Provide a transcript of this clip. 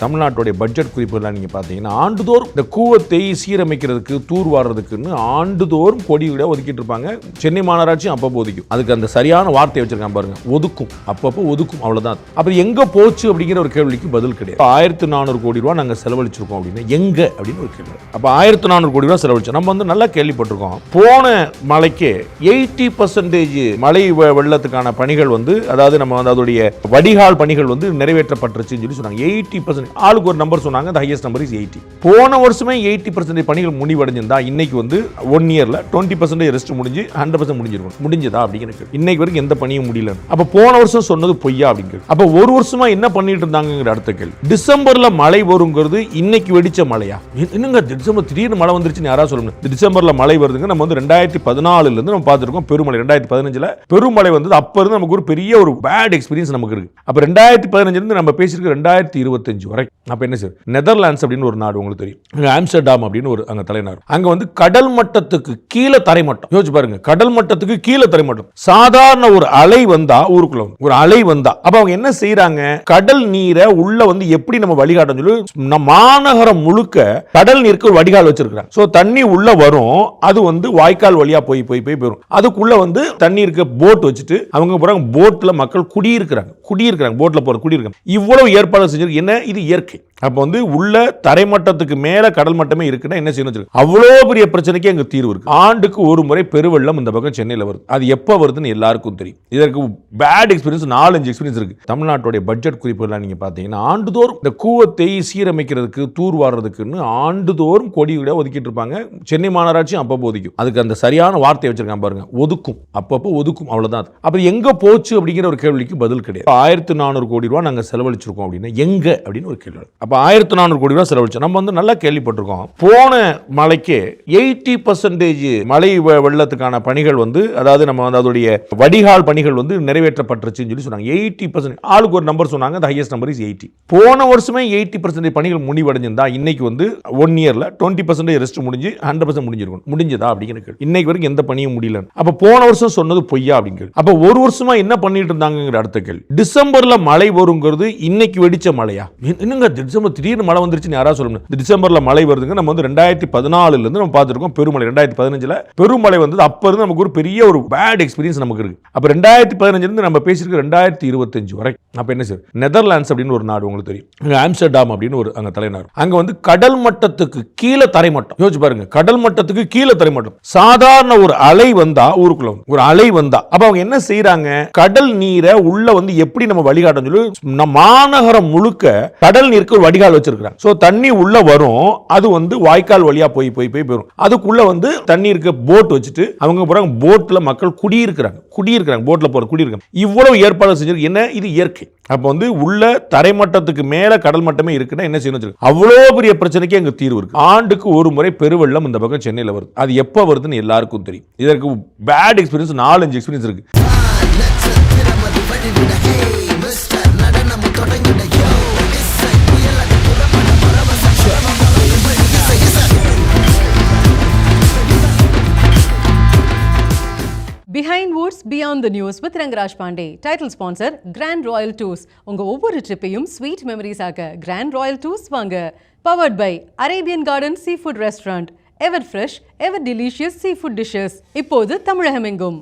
தமிழ்நாட்டுடைய பட்ஜெட் குறிப்புலாம் நீங்கள் பார்த்தீங்கன்னா ஆண்டுதோறும் இந்த கூவத்தை சீரமைக்கிறதுக்கு தூர்வாடுறதுக்குன்னு ஆண்டுதோறும் கொடியோட ஒதுக்கிட்டு இருப்பாங்க. சென்னை மாநகராட்சியும் அப்பப்போ ஒதுக்கும். அதுக்கு அந்த சரியான வார்த்தை வச்சிருக்காங்க பாருங்க, ஒதுக்கும். அப்பப்போ ஒதுக்கும், அவ்வளோதான். அப்புறம் எங்கே போச்சு அப்படிங்கிற ஒரு கேள்விக்கு பதில் கிடையாது. 1400 கோடி ரூபா நாங்கள் செலவழிச்சிருக்கோம் அப்படின்னு எங்க அப்படின்னு ஒரு கேள்வி. அப்போ 1400 கோடி ரூபா செலவழிச்சோம். நம்ம வந்து நல்லா கேள்விப்பட்டிருக்கோம். போன மழைக்கு 80% மழை வெள்ளத்துக்கான பணிகள் வந்து, அதாவது நம்ம வந்து அதோடைய வடிகால் பணிகள் வந்து நிறைவேற்றப்பட்டுருச்சுன்னு சொல்லி சொன்னாங்க. 80% ஆளுக்கு ஒரு நம்பர் சொன்னாங்க. the highest number is 80. போன வருஷமே 80% பணிகள் முடிவடைஞ்சிருந்தா இன்னைக்கு வந்து 1 இயர்ல 20% ரெஸ்ட் முடிஞ்சு 100% முடிஞ்சிருக்கும். முடிஞ்சதா அப்படிங்கிறது இன்னைக்கு வரைக்கும் எந்த பணியும் முடியல. அப்ப போன வருஷம் சொன்னது பொய்யா அப்படிங்கிறது. அப்ப ஒரு வருஷமா என்ன பண்ணிட்டு இருந்தாங்கிற அடுத்த கேள்வி. டிசம்பர்ல மழை வருங்கிறது இன்னைக்கு வெடிச்ச மழையா? என்னங்க டிசம்பர் திடீர்னு மழை வந்துருச்சுன்னு யாராவது சொல்லணும். டிசம்பர்ல மழை வருதுங்க. நம்ம வந்து 2014 இருந்து நம்ம பார்த்துருக்கோம் பெருமழை. 2015ல பெருமழை வந்தது. அப்ப இருந்து நமக்கு ஒரு பெரிய ஒரு பேட் எக்ஸ்பீரியன்ஸ் நமக்கு இருக்கு. அப்ப 2015 இருந்து நம்ம பேசியிருக்க 2025 அப்ப என்ன சார், நெதர்லாண்ட்ஸ் அப்படின்னு ஒரு நாடு உங்களுக்கு தெரியும். ஆம்ஸ்டர்டாம் அப்படின்னு ஒரு அங்க தலைநகர். அங்க வந்து கடல் மட்டத்துக்கு கீழே தரைமட்டம். யோசிச்சு பாருங்க, கடல் மட்டத்துக்கு கீழே தரைமட்டம். சாதாரண ஒரு அலை வந்தா, ஊருக்குள்ள ஒரு அலை வந்தா, அப்ப அவங்க என்ன செய்யறாங்க, கடல் நீரை உள்ள வந்து எப்படி நம்ம வழிகாட்டம் சொல்லி மாநகரம் முழுக்க கடல் நீருக்கு ஒரு வடிகால் வச்சிருக்காங்க. சோ தண்ணி உள்ள வரும், அது வந்து வாய்க்கால் வழியா போய் போய் போய் போயிடும். அதுக்குள்ள வந்து தண்ணீருக்கு போட் வச்சுட்டு அவங்க போறாங்க. போட்ல மக்கள் குடியிருக்கிறாங்க. போட்ல போற குடியிருக்காங்க. இவ்வளவு ஏற்பாடு செஞ்சிருக்கு. என்ன இது இயற்கை. அப்ப வந்து உள்ள தரைமட்டத்துக்கு மேல கடல் மட்டமே இருக்குன்னா என்ன செய்யணும்? அவ்வளோ பெரிய பிரச்சனைக்கு அங்க தீர்வு இருக்கு. ஆண்டுக்கு ஒரு முறை பெருவெள்ளம் இந்த பக்கம் சென்னையில் வருது. அது எப்ப வருதுன்னு எல்லாருக்கும் தெரியும். இதற்கு பேட் எக்ஸ்பீரியன்ஸ் 4-5 எக்ஸ்பீரியன்ஸ் இருக்கு. தமிழ்நாட்டுடைய பட்ஜெட் குறிப்புலாம் நீங்க பாத்தீங்கன்னா ஆண்டுதோறும் இந்த கூவத்தை சீரமைக்கிறதுக்கு தூர்வாடுறதுக்குன்னு ஆண்டுதோறும் கொடியோட ஒதுக்கிட்டு இருப்பாங்க. சென்னை மாநகராட்சியும் அப்பப்போ ஒதுக்கும். அதுக்கு அந்த சரியான வார்த்தை வச்சிருக்காங்க பாருங்க, ஒதுக்கும். அப்பப்போ ஒதுக்கும், அவ்வளவுதான். அப்புறம் எங்க போச்சு அப்படிங்கிற ஒரு கேள்விக்கு பதில் கிடையாது. 1400 கோடி ரூபா நாங்க செலவழிச்சிருக்கோம் அப்படின்னு எங்க அப்படின்னு ஒரு கேள்வி. அப்ப 1400 கோடி ரூபாய் செலவழிச்சோம். நம்ம வந்து நல்லா கேள்விப்பட்டிருக்கோம். போன மழைக்கு 80% மழை வெள்ளத்துக்கான பணிகள் வந்து, அதாவது நம்ம வந்து அதோடைய வடிகால் பணிகள் வந்து நிறைவேற்றப்பட்டுருச்சுன்னு சொல்லி சொன்னாங்க. 80% ஆளுக்கு ஒரு நம்பர் சொன்னாங்க. the highest number is 80. போன வருஷமே 80% பணிகள் முடிவடைஞ்சிருந்தா இன்னைக்கு வந்து 1 இயர்ல 20% ரெஸ்ட் முடிஞ்சு 100% முடிஞ்சிருக்கும். முடிஞ்சதா அப்படிங்கிற கேள்வி. இன்னைக்கு வரைக்கும் எந்த பணியும் முடியல. அப்ப போன வருஷம் சொன்னது பொய்யா அப்படிங்கிறது. அப்ப ஒரு வருஷமா என்ன பண்ணிட்டு இருந்தாங்கிற அடுத்த கேள்வி. டிசம்பர்ல மழை வருங்கிறது இன்னைக்கு வெடிச்ச மழையா? என்னங்க டிசம்பர் திடீர்னு மழை வந்துருச்சுன்னு யாராவது சொல்லணும். டிசம்பர்ல மழை வருதுங்க. நம்ம வந்து 2014 இருந்து நம்ம பார்த்துருக்கோம் பெருமழை. 2015ல பெருமழை வந்தது. அப்ப இருந்து நமக்கு ஒரு பெரிய ஒரு பேட் எக்ஸ்பீரியன்ஸ் நமக்கு இருக்கு. அப்ப 2015 இருந்து நம்ம பேசியிருக்க 2025 வரைக்கும். அப்ப என்ன சார், நெதர்லாண்ட்ஸ் அப்படின்னு ஒரு நாடு உங்களுக்கு தெரியும். ஆம்ஸ்டர்டாம் அப்படின்னு ஒரு அங்க தலைநகர். அங்க வந்து கடல் மட்டத்துக்கு கீழே தரைமட்டம். யோசிச்சு பாருங்க, கடல் மட்டத்துக்கு கீழே தரைமட்டம். சாதாரண ஒரு அலை வந்தா, ஊருக்குள்ள ஒரு அலை வந்தா, அப்ப அவங்க என்ன செய்யறாங்க, கடல் நீரை உள்ள வந்து எப்படி நம்ம வழிகாட்டம் சொல்லி மாநகரம் முழுக்க கடல் நீருக்கு ஒரு வடிகால் வச்சிருக்காங்க. சோ தண்ணி உள்ள வரும், அது வந்து வாய்க்கால் வழியா போய் போய் போய் போயிடும். அதுக்குள்ள வந்து தண்ணீருக்கு போட் வச்சுட்டு அவங்க போறாங்க. போட்ல மக்கள் குடியிருக்கிறாங்க. போட்ல போற குடியிருக்காங்க. இவ்வளவு ஏற்பாடு செஞ்சிருக்கு. என்ன இது இயற்கை. அப்ப வந்து உள்ள தரைமட்டத்துக்கு மேல கடல் மட்டமே இருக்குன்னா என்ன செய்யணும்? அவ்வளோ பெரிய பிரச்சனைக்கு அங்க தீர்வு இருக்கு. ஆண்டுக்கு ஒரு முறை பெருவெள்ளம் இந்த பக்கம் சென்னையில் வருது. அது எப்ப வருதுன்னு எல்லாருக்கும் தெரியும். இதற்கு பேட் எக்ஸ்பீரியன்ஸ் 4-5 எக்ஸ்பீரியன்ஸ் இருக்கு. Behind Woods Beyond the News with Rangaraj Pandey. Title sponsor Grand Royal Tours. உங்க ஒவ்வொரு ட்ரிப்பையும் ஸ்வீட் மெமரிஸ் ஆக்க Grand Royal Tours வாங்க. Powered by Arabian Garden Seafood Restaurant. Ever fresh, ever delicious seafood dishes. இப்போது தமிழகமெங்கும்.